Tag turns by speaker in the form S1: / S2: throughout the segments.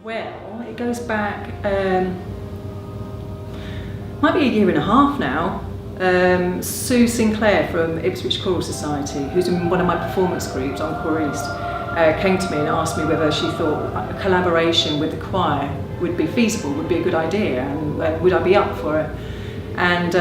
S1: Well, it goes back, might be a year and a half now. Sue Sinclair from Ipswich Choral Society, who's in one of my performance groups on Choreographer, came to me and asked me whether she thought a collaboration with the choir would be feasible, would be a good idea, and would I be up for it. And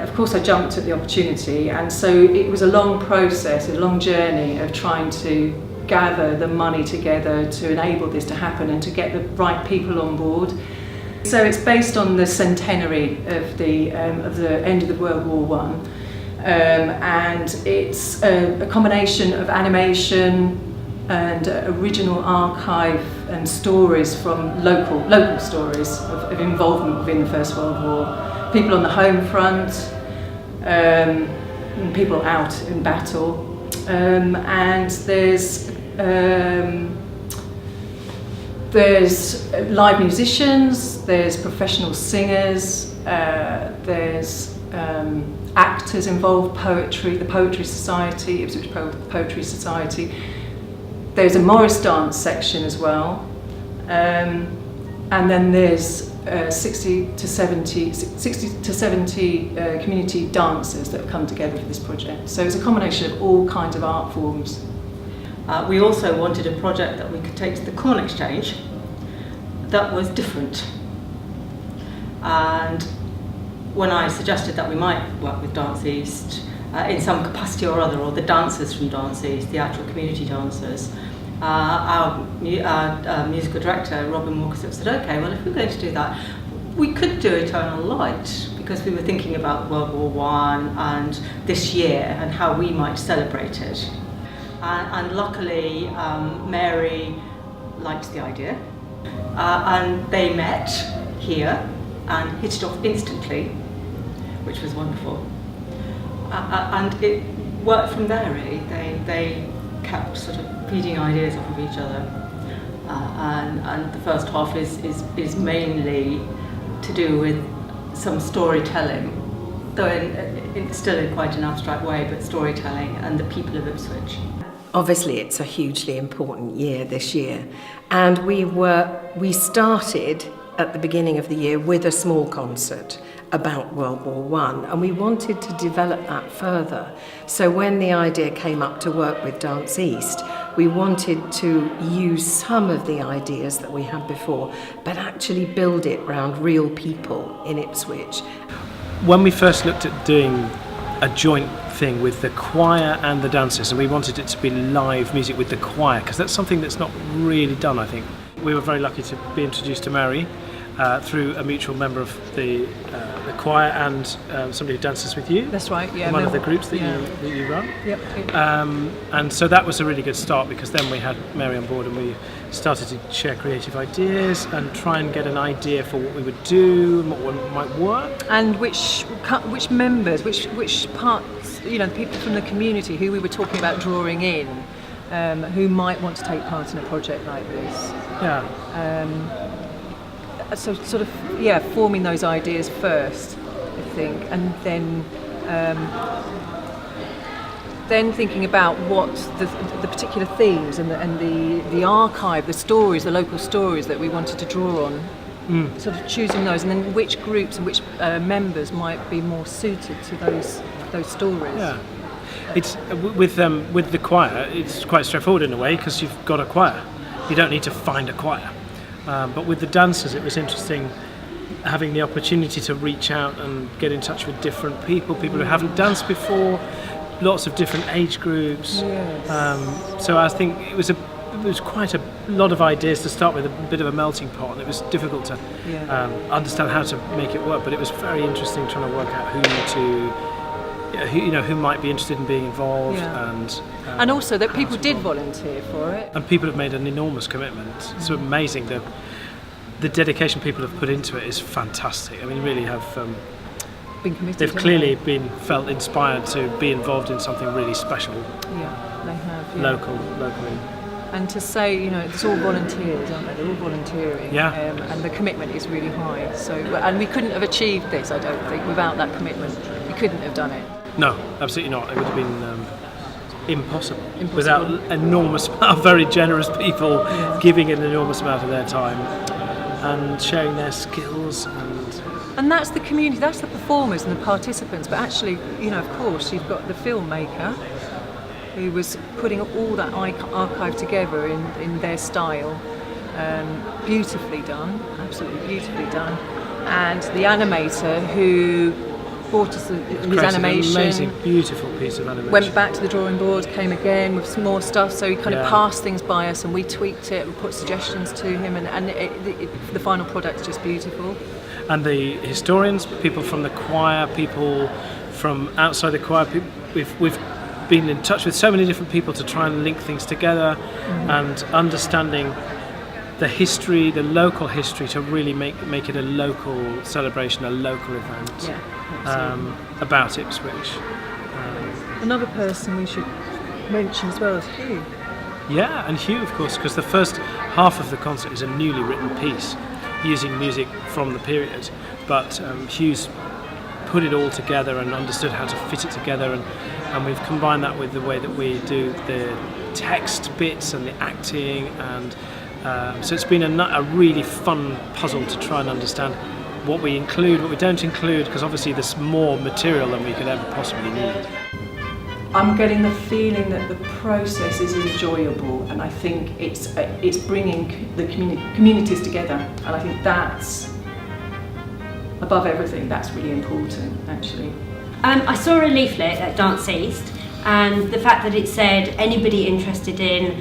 S1: of course I jumped at the opportunity, and so it was a long process, a long journey of trying to gather the money together to enable this to happen and to get the right people on board. So it's based on the centenary of the end of the World War I, and it's a combination of animation and original archive and stories from local stories of involvement within the First World War, people on the home front, people out in battle, and there's live musicians, there's professional singers, there's actors involved, poetry, the Poetry Society, Ipswich Poetry Society. There's a Morris dance section as well, and then there's 60 to 70 community dancers that have come together for this project. So it's a combination of all kinds of art forms.
S2: We also wanted a project that we could take to the Corn Exchange that was different. And when I suggested that we might work with DanceEast in some capacity or other, or the dancers from DanceEast, the actual community dancers, our musical director, Robin Walker, said, okay, well, if we're going to do that, we could do Eternal Light, because we were thinking about World War I and this year and how we might celebrate it. And luckily, Mary liked the idea, and they met here and hit it off instantly, which was wonderful. And it worked from there, really. They kept sort of feeding ideas off of each other, and the first half is mainly to do with some storytelling, though still in quite an abstract way, but storytelling and the people of Ipswich.
S3: Obviously, it's a hugely important year this year, and we started at the beginning of the year with a small concert about World War I, and we wanted to develop that further. So when the idea came up to work with DanceEast, we wanted to use some of the ideas that we had before, but actually build it around real people in Ipswich.
S4: When we first looked at doing a joint thing with the choir and the dancers, and we wanted it to be live music with the choir, because that's something that's not really done, I think. We were very lucky to be introduced to Mary through a mutual member of the choir and somebody who dances with you.
S1: That's right, yeah.
S4: One of the groups that you run.
S1: Yep.
S4: And so that was a really good start, because then we had Mary on board and we started to share creative ideas and try and get an idea for what we would do and what might work.
S1: And which members, which parts, the people from the community who we were talking about drawing in, who might want to take part in a project like this.
S4: Yeah.
S1: So sort of, forming those ideas first, I think, and then thinking about what the particular themes and the archive, the stories, the local stories that we wanted to draw on, sort of choosing those, and then which groups and which members might be more suited to those stories.
S4: Yeah. It's with the choir, it's quite straightforward in a way, because you've got a choir. You don't need to find a choir. But with the dancers, it was interesting having the opportunity to reach out and get in touch with different people who haven't danced before, lots of different age groups.
S1: Yes.
S4: So I think it was quite a lot of ideas to start with, a bit of a melting pot, and it was difficult to understand how to make it work. But it was very interesting trying to work out who might be interested in being involved,
S1: and also that people did volunteer for it.
S4: And people have made an enormous commitment. It's amazing. The dedication people have put into it is fantastic. I mean, really have
S1: been committed.
S4: They've clearly been felt inspired to be involved in something really special.
S1: Yeah, they have. Yeah.
S4: Locally.
S1: And to say, it's all volunteers, aren't they? They're all volunteering.
S4: Yeah.
S1: And the commitment is really high. So, and we couldn't have achieved this, I don't think, without that commitment. We couldn't have done it.
S4: No, absolutely not. It would have been impossible without enormous, very generous people giving an enormous amount of their time. and sharing their skills
S1: And that's the community, that's the performers and the participants, but actually, you know, of course, you've got the filmmaker who was putting all that archive together in their style, beautifully done, absolutely beautifully done, and the animator who brought us his animation.
S4: An amazing, beautiful piece of animation.
S1: Went back to the drawing board, came again with some more stuff, so he kind of passed things by us and we tweaked it and put suggestions to him, and the final product's just beautiful.
S4: And the historians, people from the choir, people from outside the choir, we've been in touch with so many different people to try and link things together, and understanding the history, the local history, to really make it a local celebration, a local event about Ipswich.
S1: Another person we should mention as well is Hugh.
S4: Yeah, and Hugh, of course, because the first half of the concert is a newly written piece using music from the period, but Hugh's put it all together and understood how to fit it together, and we've combined that with the way that we do the text bits and the acting, and so it's been a really fun puzzle to try and understand what we include, what we don't include, because obviously there's more material than we could ever possibly need.
S1: I'm getting the feeling that the process is enjoyable, and I think it's bringing the communities together, and I think that's, above everything, that's really important, actually.
S5: I saw a leaflet at DanceEast, and the fact that it said anybody interested in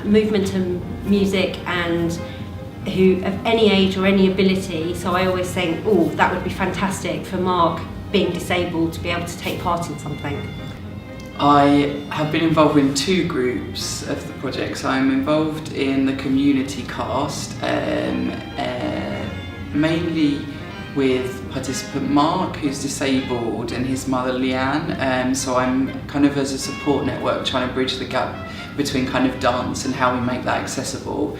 S5: movement and music and who of any age or any ability, so I always think, oh, that would be fantastic for Mark, being disabled, to be able to take part in something.
S6: I have been involved in two groups of the project. So I'm involved in the community cast, mainly with participant Mark, who's disabled, and his mother Leanne. So I'm kind of, as a support network, trying to bridge the gap between kind of dance and how we make that accessible.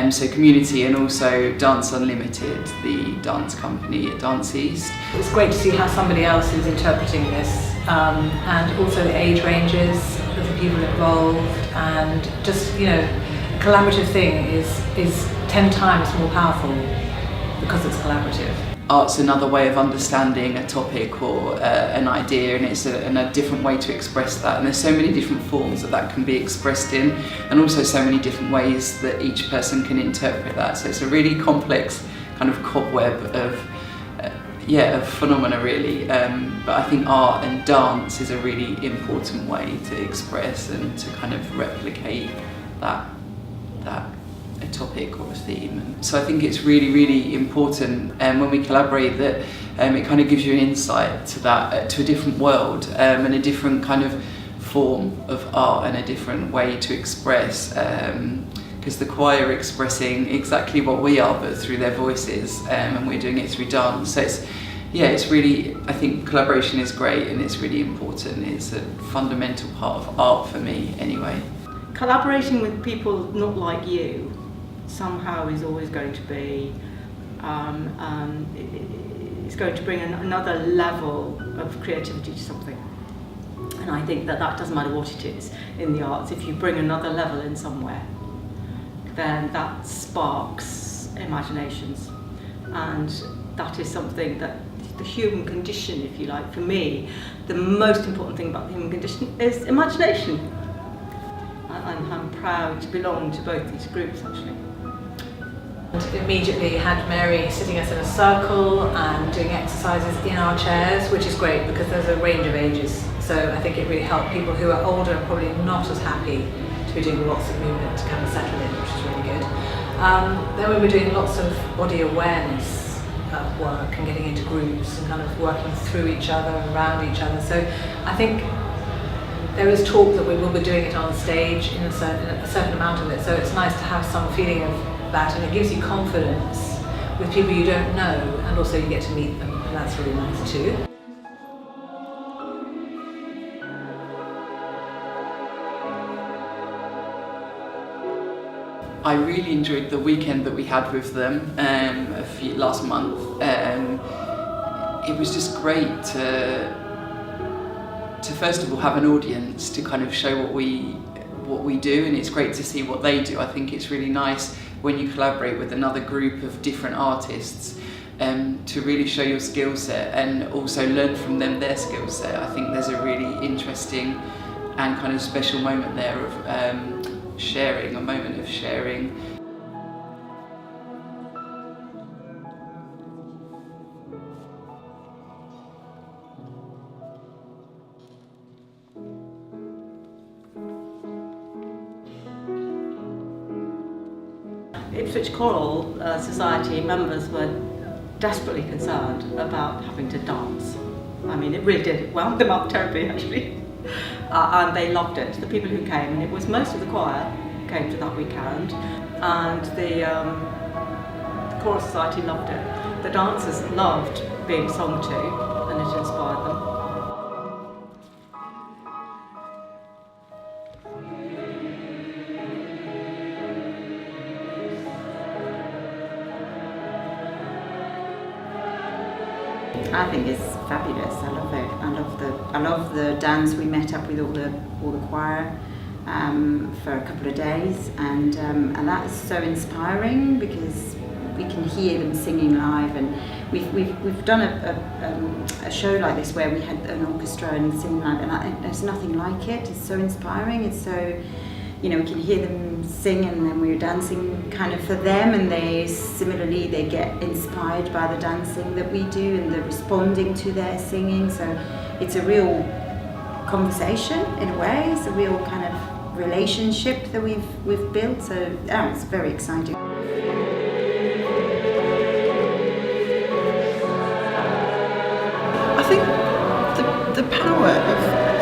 S6: So community, and also Dance Unlimited, the dance company at DanceEast.
S7: It's great to see how somebody else is interpreting this, and also the age ranges of the people involved, and just, you know, a collaborative thing is 10 times more powerful because it's collaborative.
S6: Art's another way of understanding a topic or an idea, and it's a different way to express that, and there's so many different forms that can be expressed in, and also so many different ways that each person can interpret that. So it's a really complex kind of cobweb of phenomena, really, but I think art and dance is a really important way to express and to kind of replicate a topic or a theme. So I think it's really, really important when we collaborate that it kind of gives you an insight to that, to a different world, and a different kind of form of art and a different way to express, because the choir are expressing exactly what we are, but through their voices, and we're doing it through dance. So it's really, I think collaboration is great, and it's really important. It's a fundamental part of art for me anyway.
S2: Collaborating with people not like you somehow is always going to be, it's going to bring another level of creativity to something. And I think that doesn't matter what it is in the arts. If you bring another level in somewhere, then that sparks imaginations. And that is something that the human condition, if you like, for me, the most important thing about the human condition is imagination. I'm proud to belong to both these groups, actually.
S7: And immediately had Mary sitting us in a circle and doing exercises in our chairs, which is great because there's a range of ages. So I think it really helped people who are older and probably not as happy to be doing lots of movement to kind of settle in, which is really good. Then we were doing lots of body awareness work and getting into groups and kind of working through each other and around each other. So I think there is talk that we will be doing it on stage in a certain amount of it. So it's nice to have some feeling of that, and it gives you confidence with people you don't know, and also you get to meet them, and that's really nice too.
S6: I really enjoyed the weekend that we had with them last month. It was just great to first of all have an audience to kind of show what we do, and it's great to see what they do. I think it's really nice when you collaborate with another group of different artists, to really show your skill set and also learn from them their skill set. I think there's a really interesting and kind of special moment there of sharing, a moment of sharing.
S2: Ipswich Choral Society members were desperately concerned about having to dance. I mean, it really did. It wound them up terribly, actually. And they loved it. The people who came, and it was most of the choir came to that weekend, and the Choral Society loved it. The dancers loved being sung to, and it inspired them.
S8: I think it's fabulous. I love it. I love the dance. We met up with all the choir for a couple of days, and that is so inspiring because we can hear them singing live. And we've done a show like this where we had an orchestra and singing live, and there's nothing like it. It's so inspiring. It's so, you know, we can hear them sing, and then we're dancing kind of for them, and they get inspired by the dancing that we do, and they're responding to their singing. So it's a real conversation in a way. It's a real kind of relationship that we've built. So it's very exciting.
S9: I think the power of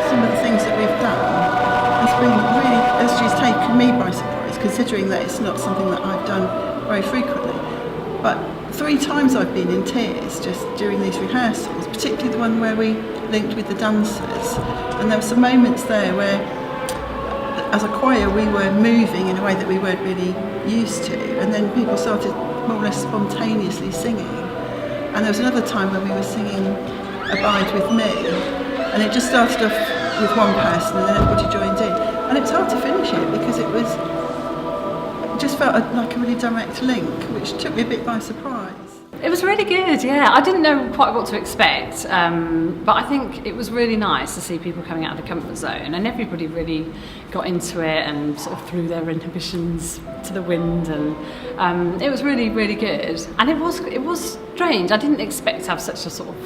S9: some of the things that we've done has been really, has just taken me by surprise, considering that it's not something that I've done very frequently. But 3 times I've been in tears just during these rehearsals, particularly the one where we linked with the dancers. And there were some moments there where, as a choir, we were moving in a way that we weren't really used to, and then people started more or less spontaneously singing. And there was another time when we were singing Abide With Me, and it just started off with one person and then everybody joined in. And it was hard to finish it because it just felt like a really direct link, which took me a bit by surprise.
S10: It was really good, yeah. I didn't know quite what to expect, but I think it was really nice to see people coming out of the comfort zone, and everybody really got into it and sort of threw their inhibitions to the wind, and it was really, really good. And it was strange. I didn't expect to have such a sort of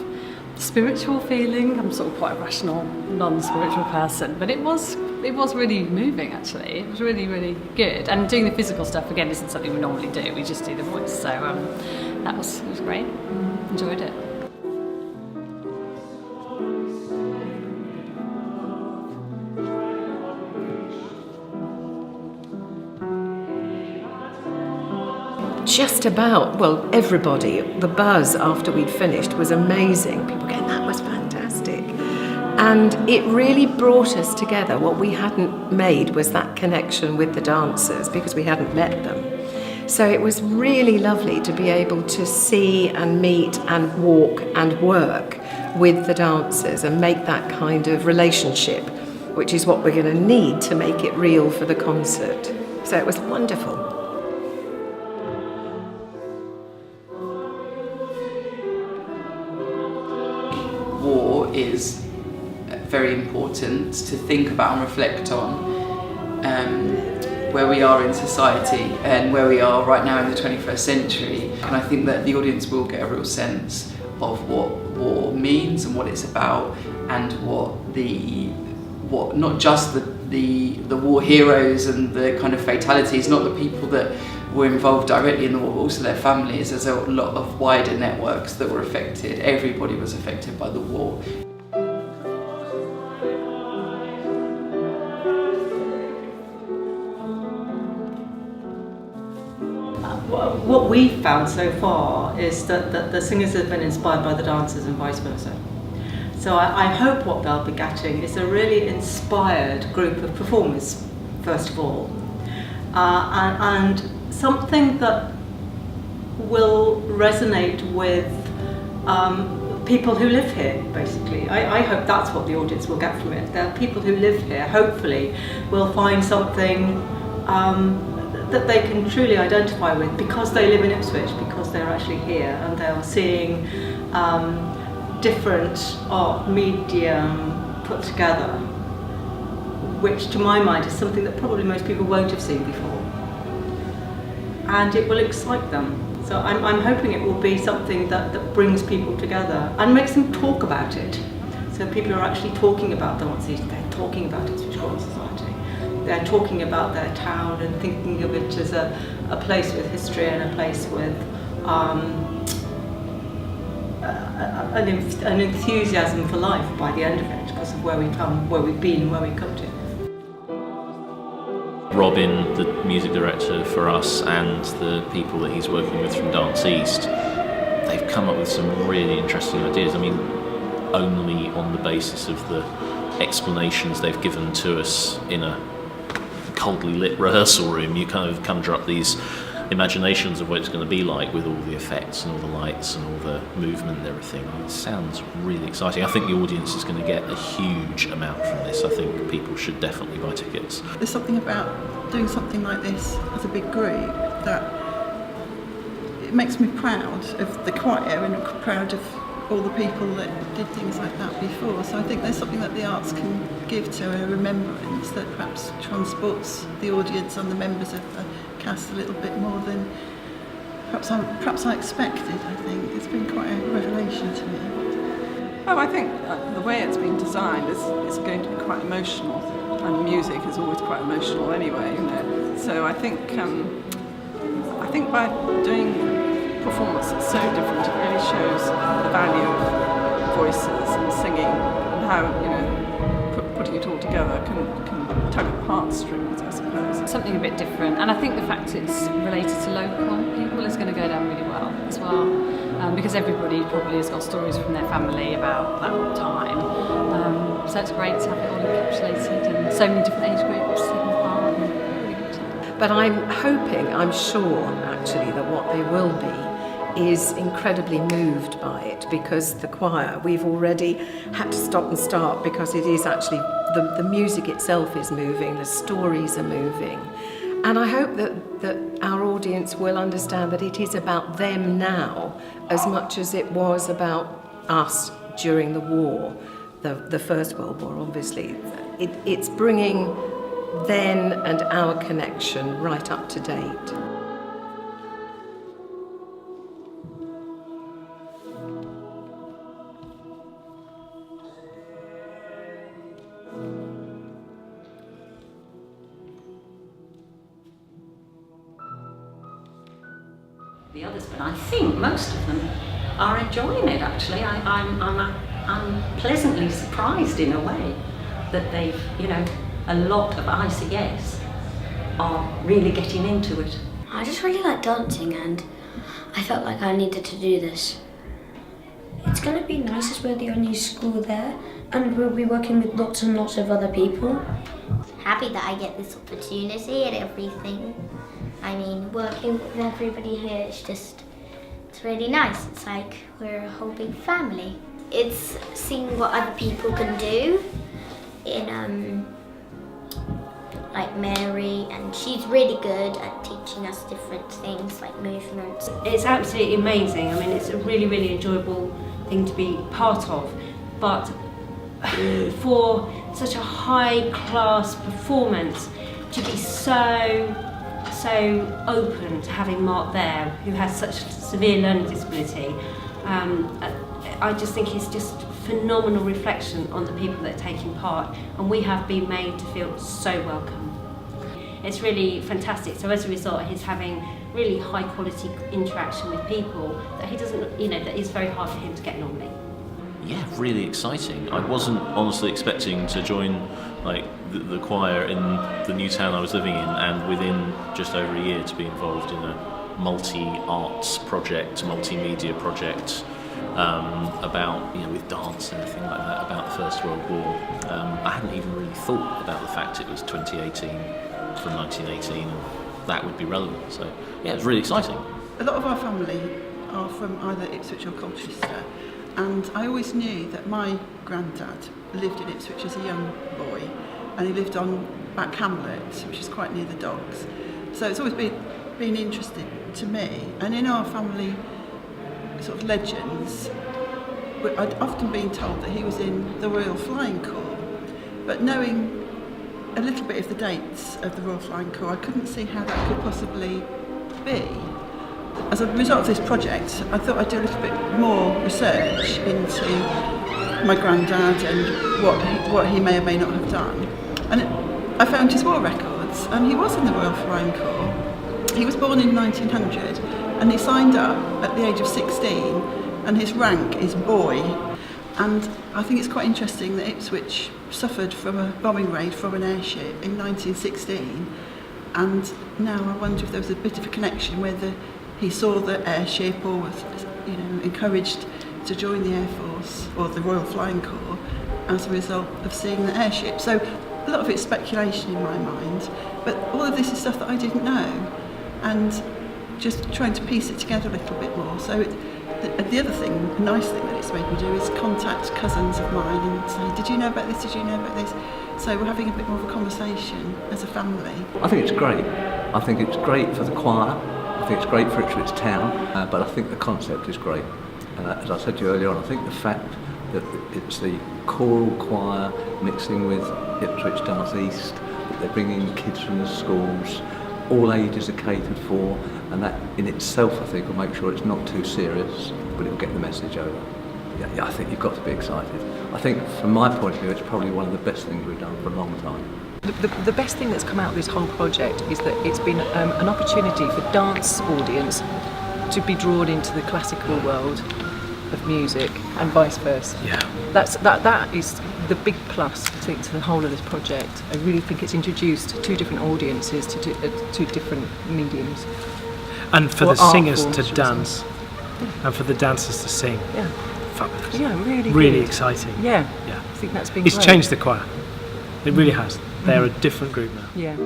S10: spiritual feeling. I'm sort of quite a rational, non-spiritual person, but it was really moving, actually. It was really, really good. And doing the physical stuff again isn't something we normally do. We just do the voice, so it was great. Enjoyed it.
S3: Just about, well, everybody, the buzz after we'd finished was amazing. People going, that was fantastic. And it really brought us together. What we hadn't made was that connection with the dancers because we hadn't met them. So it was really lovely to be able to see and meet and walk and work with the dancers and make that kind of relationship, which is what we're going to need to make it real for the concert. So it was wonderful.
S6: War is very important to think about and reflect on, where we are in society and where we are right now in the 21st century. And I think that the audience will get a real sense of what war means and what it's about, and what not just the war heroes and the kind of fatalities, not the people that were involved directly in the war, but also their families. There's a lot of wider networks that were affected. Everybody was affected by the war.
S2: What we've found so far is that the singers have been inspired by the dancers and vice versa. So I hope what they'll be getting is a really inspired group of performers, first of all, and something that will resonate with people who live here, basically. I hope that's what the audience will get from it. There are people who live here, hopefully, will find something that they can truly identify with because they live in Ipswich, because they're actually here and they are seeing different art medium put together, which to my mind is something that probably most people won't have seen before. And it will excite them. So I'm hoping it will be something that brings people together and makes them talk about it. So people are actually talking about DanceEast, they're talking about Ipswich Choral Society, they're talking about their town and thinking of it as a place with history and a place with an enthusiasm for life by the end of it, because of where we come, where we've been, and where we come to.
S11: Robin, the music director for us, and the people that he's working with from DanceEast, they've come up with some really interesting ideas. I mean, only on the basis of the explanations they've given to us in a coldly lit rehearsal room, you kind of conjure up these imaginations of what it's going to be like with all the effects and all the lights and all the movement and everything. It sounds really exciting. I think the audience is going to get a huge amount from this. I think people should definitely buy tickets.
S9: There's something about doing something like this as a big group that it makes me proud of the choir and proud of all the people that did things like that before. So I think there's something that the arts can give to a remembrance that perhaps transports the audience and the members of the cast a little bit more than perhaps I expected. I think it's been quite a revelation to me.
S12: Oh, I think the way it's been designed is going to be quite emotional, and music is always quite emotional anyway, you know. So I think by doing performance that's so different, it really shows the value of voices and singing and how, you know, putting it all together can tug at the heartstrings, I suppose.
S10: Something a bit different, and I think the fact it's related to local people is going to go down really well as well, because everybody probably has got stories from their family about that time. So it's great to have it all encapsulated and so many different age groups taking part.
S3: But I'm sure actually that what they will be is incredibly moved by it, because the choir, we've already had to stop and start because it is actually, the music itself is moving, the stories are moving. And I hope that our audience will understand that it is about them now as much as it was about us during the war, the First World War, obviously. It's bringing then and our connection right up to date.
S13: The others, but I think most of them are enjoying it. Actually, I'm pleasantly surprised in a way that they've, you know, a lot of ICS are really getting into it.
S14: I just really like dancing, and I felt like I needed to do this. It's going to be nice as we're the only school there, and we'll be working with lots and lots of other people.
S15: Happy that I get this opportunity and everything. I mean, working with everybody here is just, it's really nice. It's like we're a whole big family. It's seeing what other people can do in, like Mary, and she's really good at teaching us different things like movements.
S5: It's absolutely amazing. I mean, it's a really, really enjoyable thing to be part of, but for such a high-class performance to be so open to having Mark there, who has such severe learning disability, I just think it's just phenomenal reflection on the people that are taking part, and we have been made to feel so welcome. It's really fantastic. So as a result, he's having really high quality interaction with people that he doesn't, you know, that is very hard for him to get normally.
S11: Yeah, really exciting. I wasn't honestly expecting to join like the choir in the new town I was living in, and within just over a year to be involved in a multi-arts project, multimedia project about, you know, with dance and everything like that, about the First World War. I hadn't even really thought about the fact it was 2018 from 1918 and that would be relevant. So yeah, it was really exciting.
S9: A lot of our family are from either Ipswich or Colchester, and I always knew that my granddad lived in Ipswich as a young boy, and he lived on Back Hamlet, which is quite near the docks. So it's always been interesting to me. And in our family sort of legends, I'd often been told that he was in the Royal Flying Corps, but knowing a little bit of the dates of the Royal Flying Corps, I couldn't see how that could possibly be. As a result of this project, I thought I'd do a little bit more research into my granddad and what he may or may not have done. And I found his war records, and he was in the Royal Flying Corps. He was born in 1900, and he signed up at the age of 16, and his rank is boy. And I think it's quite interesting that Ipswich suffered from a bombing raid from an airship in 1916, and now I wonder if there was a bit of a connection whether he saw the airship or was, encouraged to join the Air Force or the Royal Flying Corps as a result of seeing the airship. So a lot of it's speculation in my mind, but all of this is stuff that I didn't know, and just trying to piece it together a little bit more. So the other thing, a nice thing that it's made me do is contact cousins of mine and say, did you know about this, did you know about this? So we're having a bit more of a conversation as a family.
S16: I think it's great. I think it's great for the choir. I think it's great for Ipswich Town, but I think the concept is great. As I said to you earlier on, I think the fact that it's the choral choir mixing with Ipswich DanceEast, that they're bringing kids from the schools, all ages are catered for, and that in itself I think will make sure it's not too serious, but it'll get the message over. Yeah, I think you've got to be excited. I think from my point of view it's probably one of the best things we've done for a long time.
S17: The best thing that's come out of this whole project is that it's been an opportunity for dance audience to be drawn into the classical world of music and vice versa.
S4: Yeah.
S17: That is the big plus, I think, to the whole of this project. I really think it's introduced two different audiences to two different mediums.
S4: And for
S17: or
S4: the singers
S17: forms,
S4: to dance, and for the dancers to sing.
S17: Yeah.
S4: Fabulous.
S17: Yeah, really
S4: Really
S17: good.
S4: exciting.
S17: Yeah.
S4: Yeah.
S17: I think that's been
S4: It's
S17: great.
S4: changed the choir. It really has. They're a different group now.
S17: Yeah.